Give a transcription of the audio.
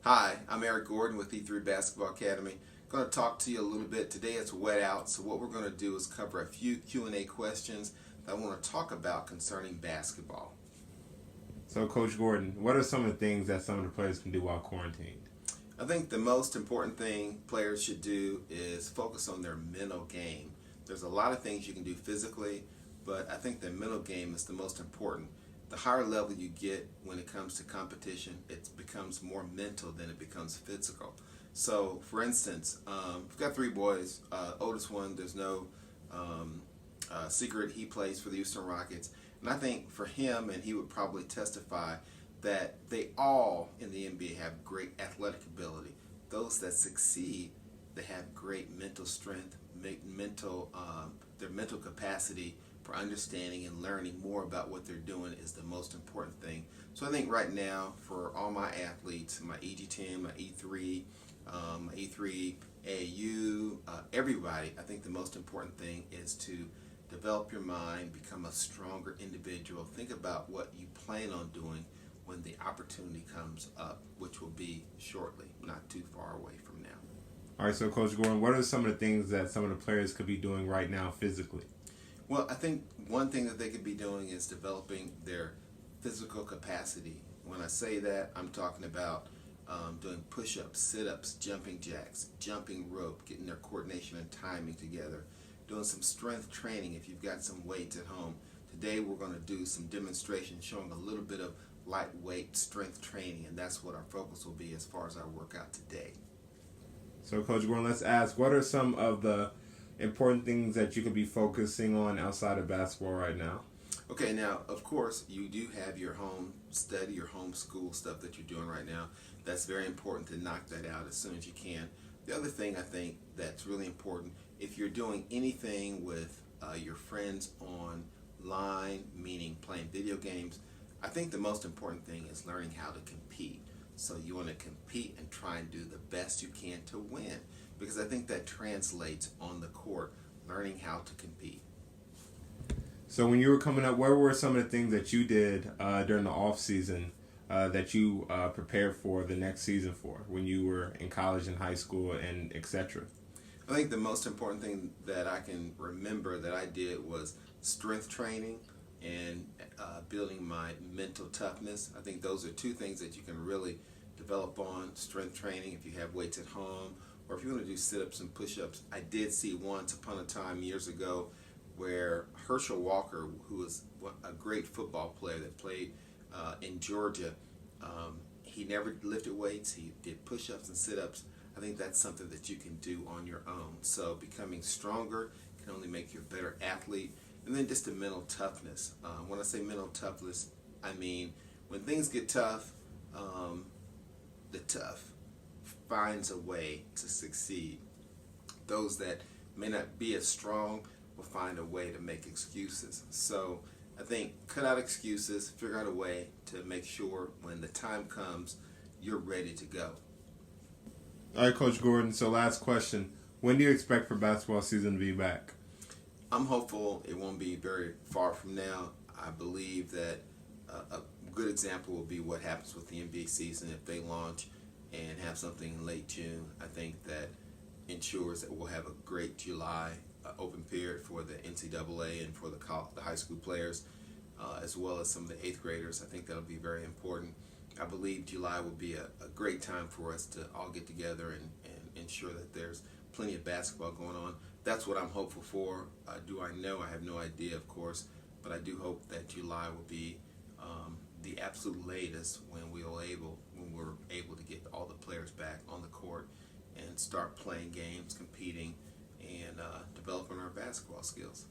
Hi, I'm Eric Gordon with E3 Basketball Academy. Going to talk to you a little bit. Today it's wet out, so what we're going to do is cover a few Q&A questions that I want to talk about concerning basketball. So, Coach Gordon, what are some of the things that some of the players can do while quarantined? I think the most important thing players should do is focus on their mental game. There's a lot of things you can do physically, but I think the mental game is the most important. The higher level you get when it comes to competition, it becomes more mental than it becomes physical. So, for instance, we've got three boys. Oldest one, there's no secret, he plays for the Houston Rockets. And I think for him, and he would probably testify, that they all in the NBA have great athletic ability. Those that succeed, they have great mental strength, their mental capacity for understanding and learning more about what they're doing is the most important thing. So I think right now for all my athletes, my EG10, my E3, my E3 AAU, everybody, I think the most important thing is to develop your mind, become a stronger individual. Think about what you plan on doing when the opportunity comes up, which will be shortly, not too far away from now. All right, so Coach Gordon, what are some of the things that some of the players could be doing right now physically? Well, I think one thing that they could be doing is developing their physical capacity. When I say that, I'm talking about doing push-ups, sit-ups, jumping jacks, jumping rope, getting their coordination and timing together, doing some strength training if you've got some weights at home. Today we're going to do some demonstrations showing a little bit of lightweight strength training, and that's what our focus will be as far as our workout today. So, Coach Gordon, let's ask, what are some of the important things that you could be focusing on outside of basketball right now? Okay, now, of course, you do have your home study, your home school stuff that you're doing right now. That's very important to knock that out as soon as you can. The other thing I think that's really important, if you're doing anything with your friends online, meaning playing video games, I think the most important thing is learning how to compete. So you want to compete and try and do the best you can to win, because I think that translates on the court, learning how to compete. So when you were coming up, what were some of the things that you did during the off season that you prepared for the next season for when you were in college and high school and etc.? I think the most important thing that I can remember that I did was strength training and building my mental toughness. I think those are two things that you can really develop on. Strength training if you have weights at home, or if you want to do sit-ups and push-ups. I did see once upon a time years ago where Herschel Walker, who was a great football player that played in Georgia, he never lifted weights. He did push-ups and sit-ups. I think that's something that you can do on your own. So becoming stronger can only make you a better athlete. And then just the mental toughness. When I say mental toughness, I mean when things get tough, the tough finds a way to succeed. Those that may not be as strong will find a way to make excuses. So I think cut out excuses, figure out a way to make sure when the time comes, you're ready to go. All right, Coach Gordon, so last question. When do you expect for basketball season to be back? I'm hopeful it won't be very far from now. I believe that a good example will be what happens with the NBA season. If they launch and have something in late June, I think that ensures that we'll have a great July open period for the NCAA and for the high school players, as well as some of the 8th graders. I think that'll be very important. I believe July will be a great time for us to all get together and ensure that there's plenty of basketball going on. That's what I'm hopeful for. Do I know? I have no idea, of course, but I do hope that July will be the absolute latest when we're able to get all the players back on the court and start playing games, competing, and developing our basketball skills.